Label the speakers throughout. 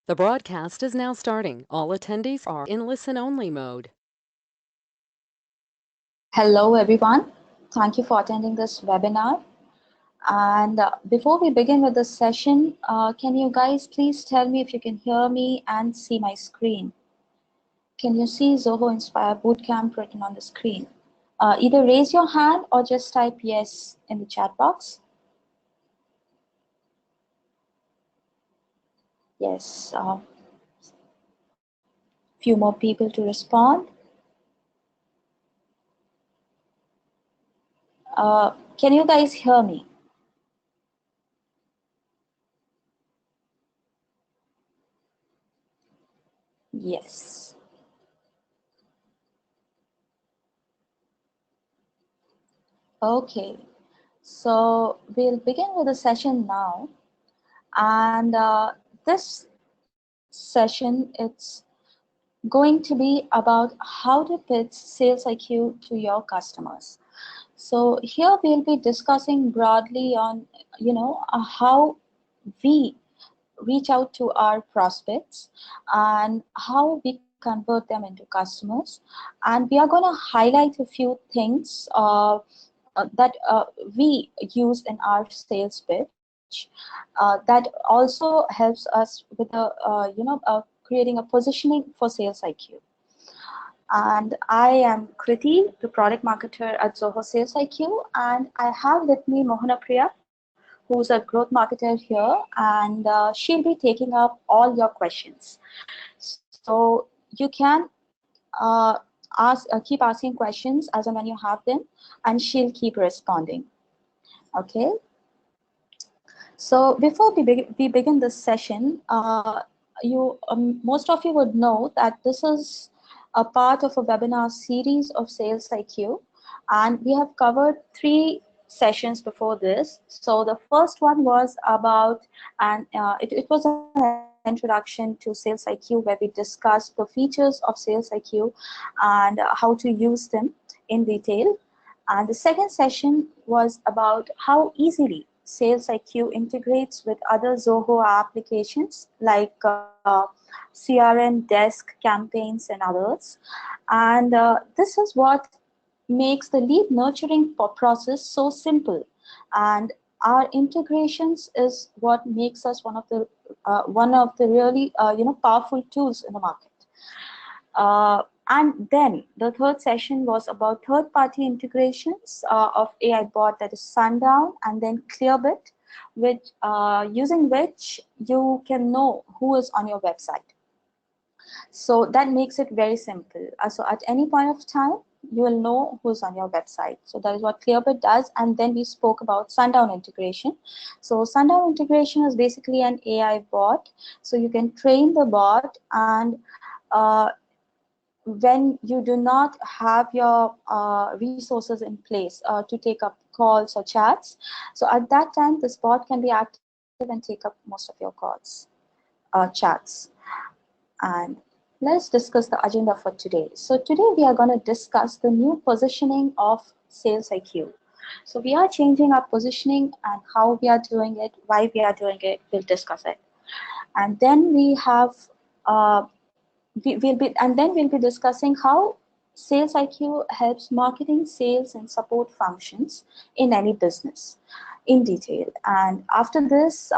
Speaker 1: The broadcast is now starting. All attendees are in listen-only mode.
Speaker 2: Hello, everyone. Thank you for attending this webinar. And before we begin with the session, can you guys please tell me if you can hear me and see my screen? Can you see Zoho Inspire Bootcamp written on the screen? Either raise your hand or just type yes in the chat box. Yes, few more people to respond. Can you guys hear me? Yes. Okay, so we'll begin with the session now. And this session, it's going to be about how to pitch SalesIQ to your customers. So here we'll be discussing broadly on, how we reach out to our prospects and how we convert them into customers. And we are going to highlight a few things that we use in our sales pitch that also helps us with creating a positioning for Sales IQ. And I am Kriti, the product marketer at Zoho Sales IQ, and I have with me Mohana Priya, who's a growth marketer here, and she'll be taking up all your questions. So you can uh, keep asking questions as and when you have them, and she'll keep responding. Okay. So before we begin this session, most of you would know that this is a part of a webinar series of Sales IQ, and we have covered 3 sessions before this. So the first one was about, and it was an introduction to Sales IQ, where we discussed the features of Sales IQ and how to use them in detail. And the second session was about how easily Sales IQ integrates with other Zoho applications like CRM, Desk, Campaigns, and others. And this is what makes the lead nurturing process so simple. And our integrations is what makes us one of the really powerful tools in the market. And then the third session was about third-party integrations of AI bot, that is Sundown, and then Clearbit, using which you can know who is on your website. So that makes it very simple. So at any point of time, you will know who's on your website. So that is what Clearbit does. And then we spoke about Sundown integration. So Sundown integration is basically an AI bot. So you can train the bot, and when you do not have your resources in place to take up calls or chats, so at that time, this bot can be active and take up most of your calls, chats. And let's discuss the agenda for today. So today we are going to discuss the new positioning of Sales IQ. So we are changing our positioning and how we are doing it, why we are doing it, we'll discuss it. And then uh, we'll be discussing how Sales IQ helps marketing, sales, and support functions in any business in detail. And after this,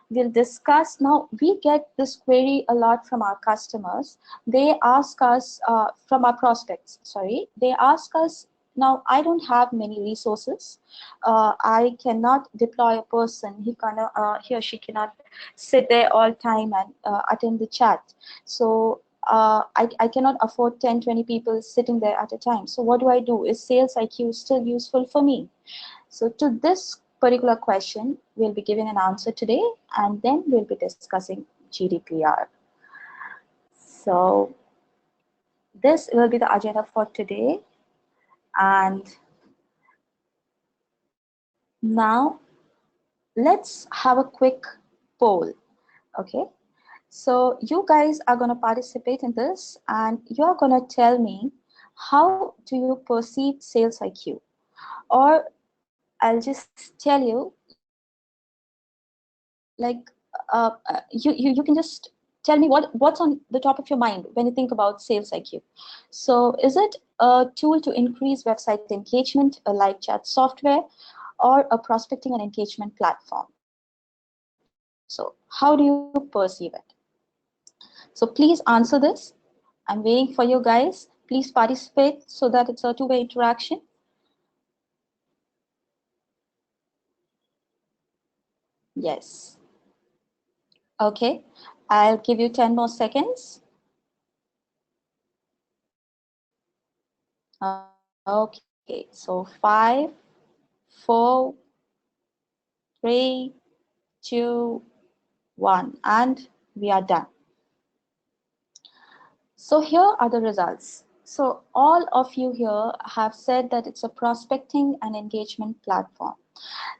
Speaker 2: we'll discuss. Now, we get this query a lot from our customers. They ask us, from our prospects, sorry, they ask us, now I don't have many resources. I cannot deploy a person. He or she cannot sit there all time and attend the chat. So I cannot afford 10, 20 people sitting there at a time. So what do I do? Is Sales IQ still useful for me? So to this particular question, we'll be giving an answer today, and then we'll be discussing GDPR. So this will be the agenda for today. And now let's have a quick poll. Okay. So you guys are going to participate in this, and you're going to tell me, how do you perceive Sales IQ? Or I'll just tell you, like, you can just tell me, tell me what's on the top of your mind when you think about Sales IQ. So is it a tool to increase website engagement, a live chat software, or a prospecting and engagement platform? So how do you perceive it? So please answer this. I'm waiting for you guys. Please participate so that it's a two-way interaction. Yes. Okay. I'll give you 10 more seconds. Okay. So 5, 4, 3, 2, 1, and we are done. So here are the results. So all of you here have said that it's a prospecting and engagement platform.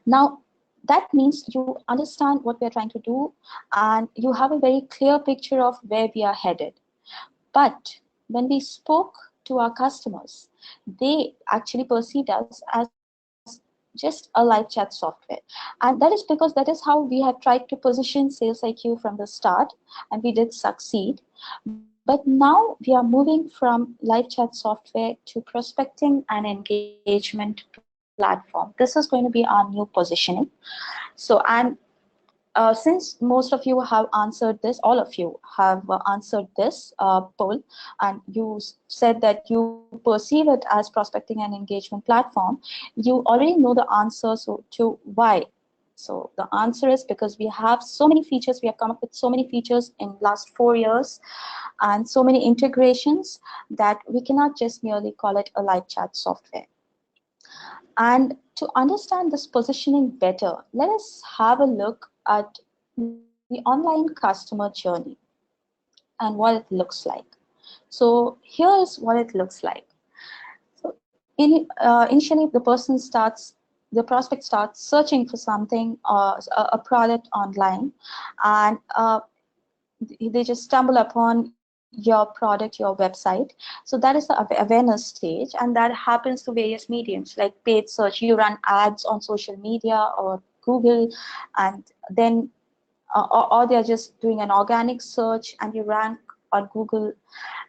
Speaker 2: Now, that means you understand what we are trying to do and you have a very clear picture of where we are headed. But when we spoke to our customers, they actually perceived us as just a live chat software. And that is because that is how we have tried to position Sales IQ from the start, and we did succeed. But now we are moving from live chat software to prospecting and engagement platform. This is going to be our new positioning. So, and since most of you have answered this, all of you have answered this poll, and you said that you perceive it as prospecting and engagement platform, you already know the answer to why. So the answer is because we have so many features, we have come up with so many features in last 4 years and so many integrations that we cannot just merely call it a live chat software. And to understand this positioning better, let us have a look at the online customer journey and what it looks like. So here is what it looks like. So initially, the prospect starts searching for something, a product online, and they just stumble upon your product, your website. So that is the awareness stage, and that happens through various mediums like paid search. You run ads on social media or Google, and then or they're just doing an organic search and you rank on Google.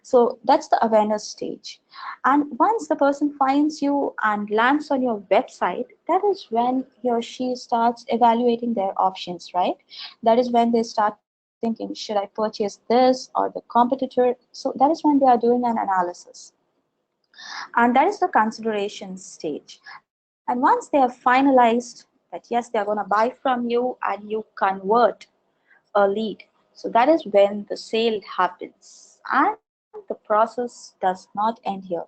Speaker 2: So that's the awareness stage. And once the person finds you and lands on your website, that is when he or she starts evaluating their options, right? That is when they start thinking, should I purchase this or the competitor? So that is when they are doing an analysis. And that is the consideration stage. And once they have finalized that yes, they are going to buy from you and you convert a lead, so that is when the sale happens. And the process does not end here.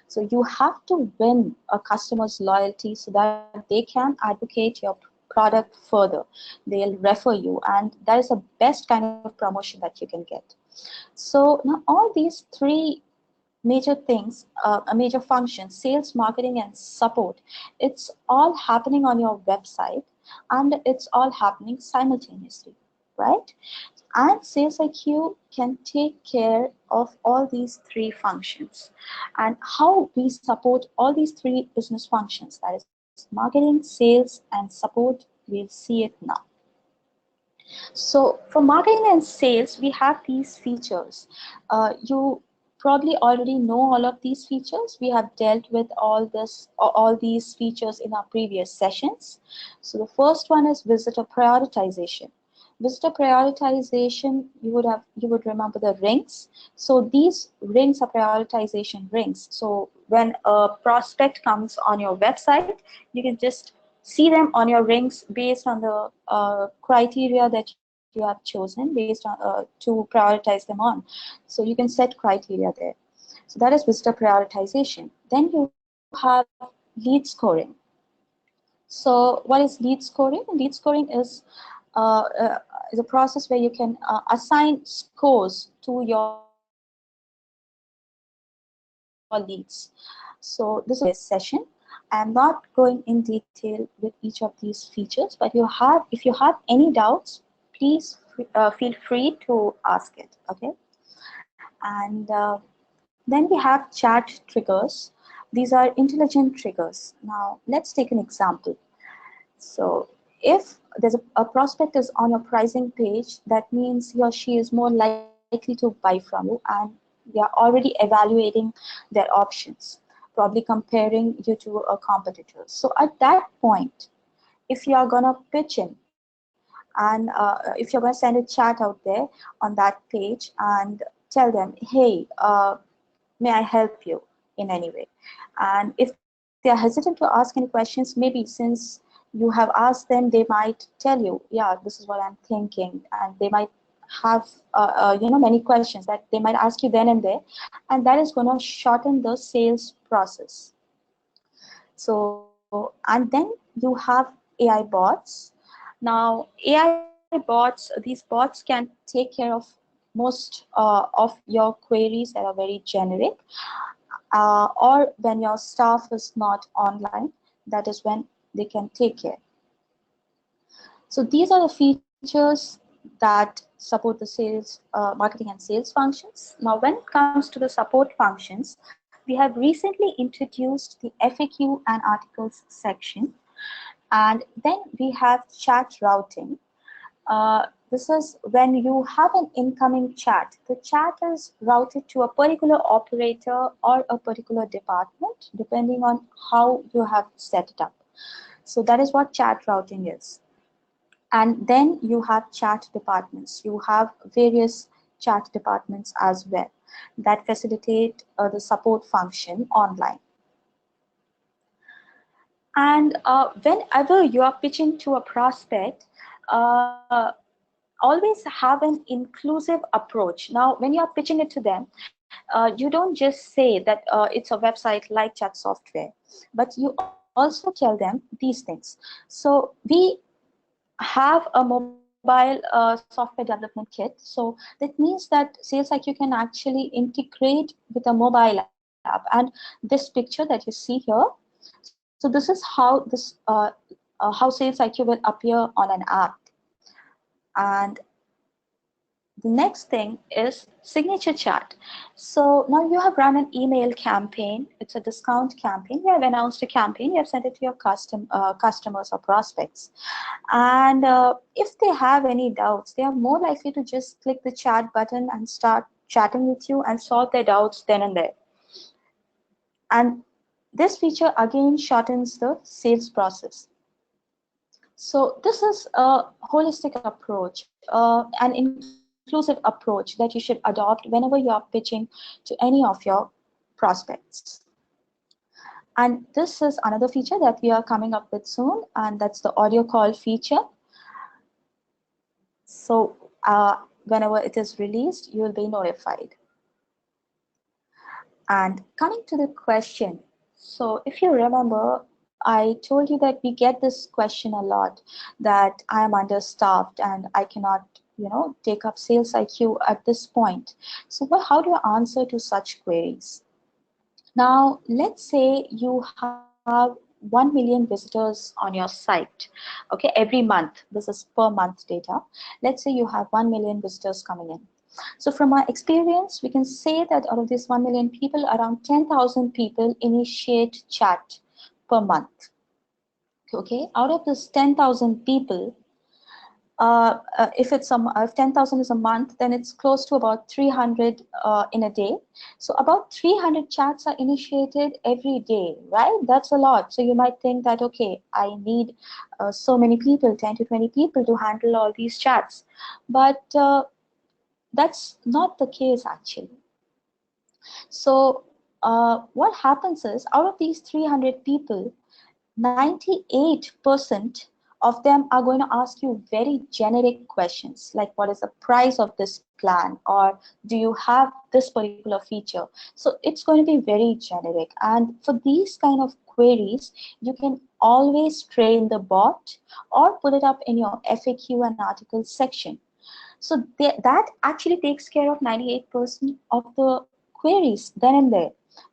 Speaker 2: So you have to win a customer's loyalty so that they can advocate your product further. They'll refer you, and that is the best kind of promotion that you can get. So now all these three major things, major functions, sales, marketing, and support, it's all happening on your website, and it's all happening simultaneously, right? And Sales IQ can take care of all these three functions. And how we support all these three business functions, that is marketing, sales, and support, we'll see it now. So for marketing and sales, we have these features. You probably already know all of these features. We have dealt with all these features in our previous sessions. So the first one is visitor prioritization. Visitor prioritization, you would remember the rings. So these rings are prioritization rings. So when a prospect comes on your website, you can just see them on your rings based on the criteria that you have chosen based on to prioritize them on. So you can set criteria there. So that is visitor prioritization. Then you have lead scoring. So what is lead scoring? Lead scoring uh, uh, is a process where you can assign scores to your leads. So this is going to be our previous session. I'm not going in detail with each of these features, but if you have any doubts, please feel free to ask it, okay? And then we have chat triggers. These are intelligent triggers. Now let's take an example. So if a prospect is on your pricing page, that means he or she is more likely to buy from you, and they are already evaluating their options, probably comparing you to a competitor. So at that point, if you are gonna pitch in, and if you're gonna send a chat out there on that page and tell them, hey, may I help you in any way? And if they are hesitant to ask any questions, maybe since you have asked them, they might tell you, yeah, this is what I'm thinking, and they might have many questions that they might ask you then and there, and that is going to shorten the sales process. So, and then you have AI bots. Now, AI bots, these bots can take care of most of your queries that are very generic, or when your staff is not online, that is when they can take care. So these are the features that support the sales, marketing and sales functions. Now, when it comes to the support functions, we have recently introduced the FAQ and articles section, and then we have chat routing. This is when you have an incoming chat. The chat is routed to a particular operator or a particular department, depending on how you have set it up. So that is what chat routing is. And then you have chat departments. You have various chat departments as well that facilitate the support function online. And whenever you are pitching to a prospect, uh, always have an inclusive approach. Now, when you are pitching it to them, you don't just say that it's a website like chat software, but you also tell them these things. So we have a mobile software development kit. So that means that SalesIQ can actually integrate with a mobile app. And this picture that you see here, so this is how how SalesIQ will appear on an app. And the next thing is signature chat. So now you have run an email campaign. It's a discount campaign. You have announced a campaign. You have sent it to your customers or prospects. And if they have any doubts, they are more likely to just click the chat button and start chatting with you and solve their doubts then and there. And this feature again shortens the sales process. So this is a holistic approach, an inclusive approach that you should adopt whenever you are pitching to any of your prospects. And this is another feature that we are coming up with soon, and that's the audio call feature. So whenever it is released, you will be notified. And coming to the question, so if you remember, I told you that we get this question a lot, that I am understaffed and I cannot, take up sales IQ at this point. So how do you answer to such queries? Now, let's say you have 1 million visitors on your site, okay, every month. This is per month data. Let's say you have 1 million visitors coming in. So from our experience, we can say that out of these 1 million people, around 10,000 people initiate chat per month. Okay, out of this 10,000 people, if 10,000 is a month, then it's close to about 300 in a day. So about 300 chats are initiated every day, right? That's a lot. So you might think that, okay, I need so many people, 10 to 20 people to handle all these chats. But that's not the case actually. So what happens is, out of these 300 people, 98% of them are going to ask you very generic questions like, what is the price of this plan, or do you have this particular feature? So it's going to be very generic, and for these kind of queries, you can always train the bot or put it up in your FAQ and articles section. So that actually takes care of 98% of the queries then and there.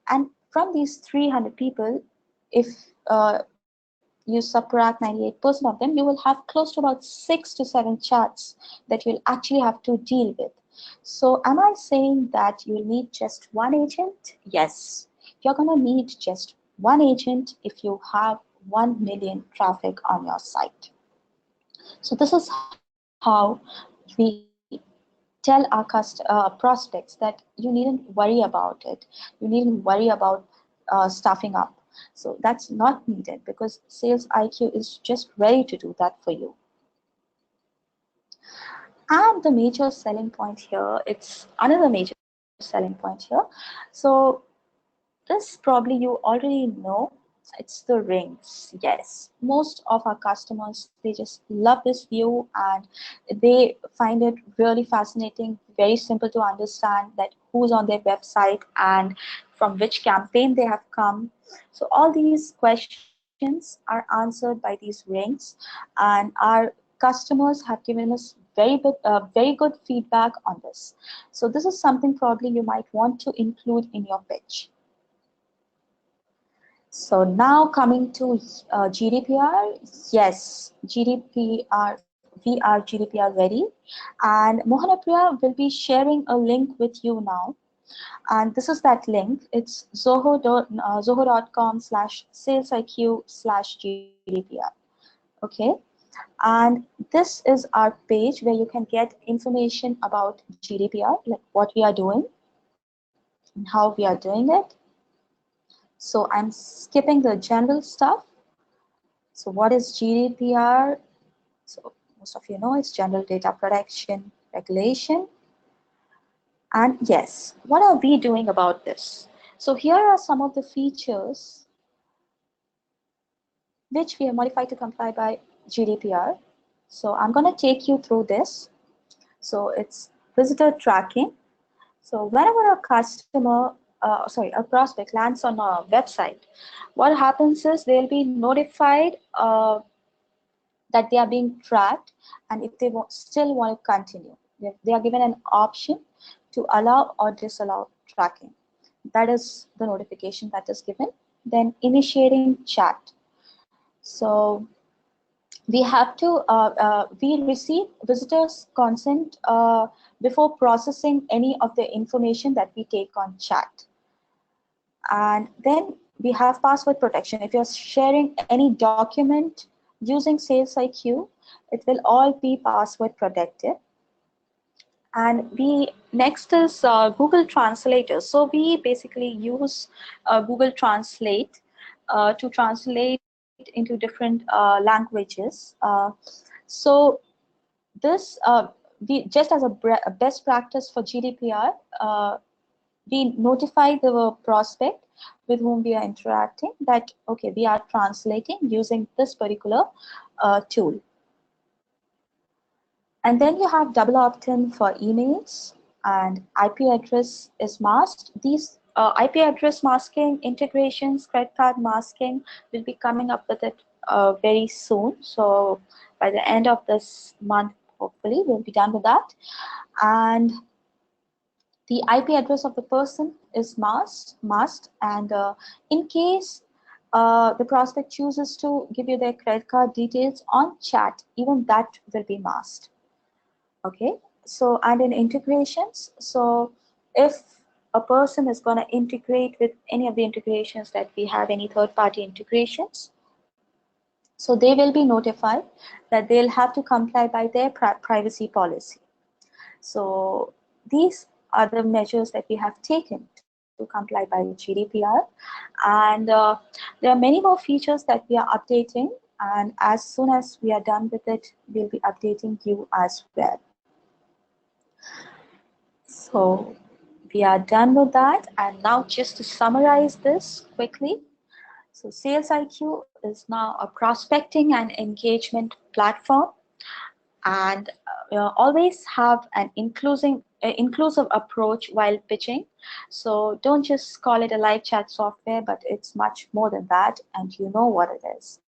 Speaker 2: And from these 300 people, if you subtract 98% of them, you will have close to about 6 to 7 chats that you'll actually have to deal with. So am I saying that you'll need just one agent? Yes, you're going to need just one agent if you have 1 million traffic on your site. So this is how we tell our prospects that you needn't worry about it. You needn't worry about staffing up. So that's not needed because Sales IQ is just ready to do that for you. And the major selling point here, it's another major selling point here. So this probably you already know, it's the rings. Yes, most of our customers, they just love this view and they find it really fascinating, very simple to understand that who's on their website and from which campaign they have come. So all these questions are answered by these rings, and our customers have given us very good feedback on this. So this is something probably you might want to include in your pitch. So now coming to GDPR, yes, GDPR, we are GDPR ready, and Mohanapriya will be sharing a link with you now, and this is that link. It's zoho.com/salesiq/GDPR. Okay, and this is our page where you can get information about GDPR, like what we are doing and how we are doing it. So I'm skipping the general stuff. So what is GDPR? So most of you know it's General Data Protection Regulation. And yes, what are we doing about this? So here are some of the features which we have modified to comply by GDPR. So I'm going to take you through this. So it's visitor tracking. So whenever a a prospect lands on a website, what happens is they'll be notified that they are being tracked, and if they still want to continue, they are given an option to allow or disallow tracking. That is the notification that is given. Then initiating chat. So we have to we receive visitors consent before processing any of the information that we take on chat. And then we have password protection. If you're sharing any document using Sales IQ, it will all be password protected. And we next is Google Translator. So we basically use Google Translate to translate into different languages. So this we just as a best practice for GDPR, we notify the prospect with whom we are interacting that okay, we are translating using this particular tool. And then you have double opt-in for emails, and IP address is masked. These IP address masking integrations, credit card masking, will be coming up with it very soon. So by the end of this month, hopefully, we'll be done with that. And the IP address of the person is masked, and in case the prospect chooses to give you their credit card details on chat, even that will be masked. Okay, so and in integrations, so if a person is going to integrate with any of the integrations that we have, any third-party integrations, so they will be notified that they'll have to comply by their privacy policy. So these are the measures that we have taken to comply by GDPR, and there are many more features that we are updating, and as soon as we are done with it, we'll be updating you as well. So we are done with that, and now just to summarize this quickly. So Sales IQ is now a prospecting and engagement platform, and always have an inclusive approach while pitching. So don't just call it a live chat software, but it's much more than that, and you know what it is.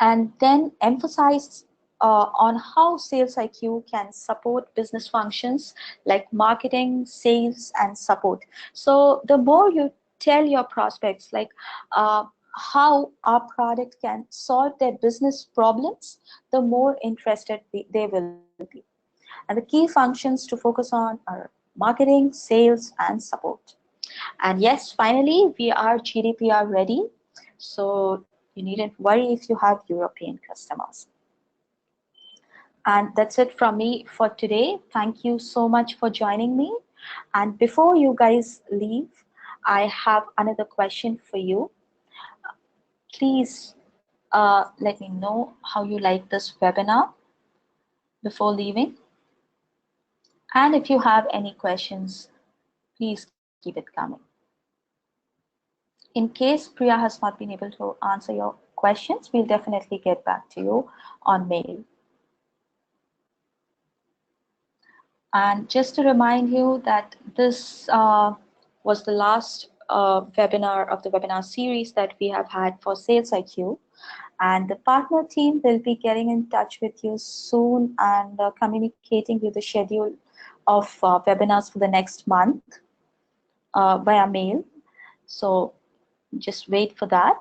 Speaker 2: And then emphasize on how Sales IQ can support business functions like marketing, sales, and support. So the more you tell your prospects like how our product can solve their business problems, the more interested they will be. And the key functions to focus on are marketing, sales, and support. And yes, finally, we are GDPR ready. So you needn't worry if you have European customers. And that's it from me for today. Thank you so much for joining me. And before you guys leave, I have another question for you. Please let me know how you like this webinar before leaving. And if you have any questions, please keep it coming. In case Priya has not been able to answer your questions, we'll definitely get back to you on mail. And just to remind you that this was the last webinar of the webinar series that we have had for SalesIQ. And the partner team will be getting in touch with you soon and communicating with the schedule of webinars for the next month via mail. So just wait for that.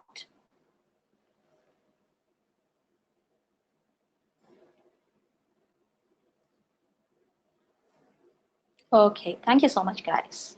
Speaker 2: Okay, thank you so much, guys.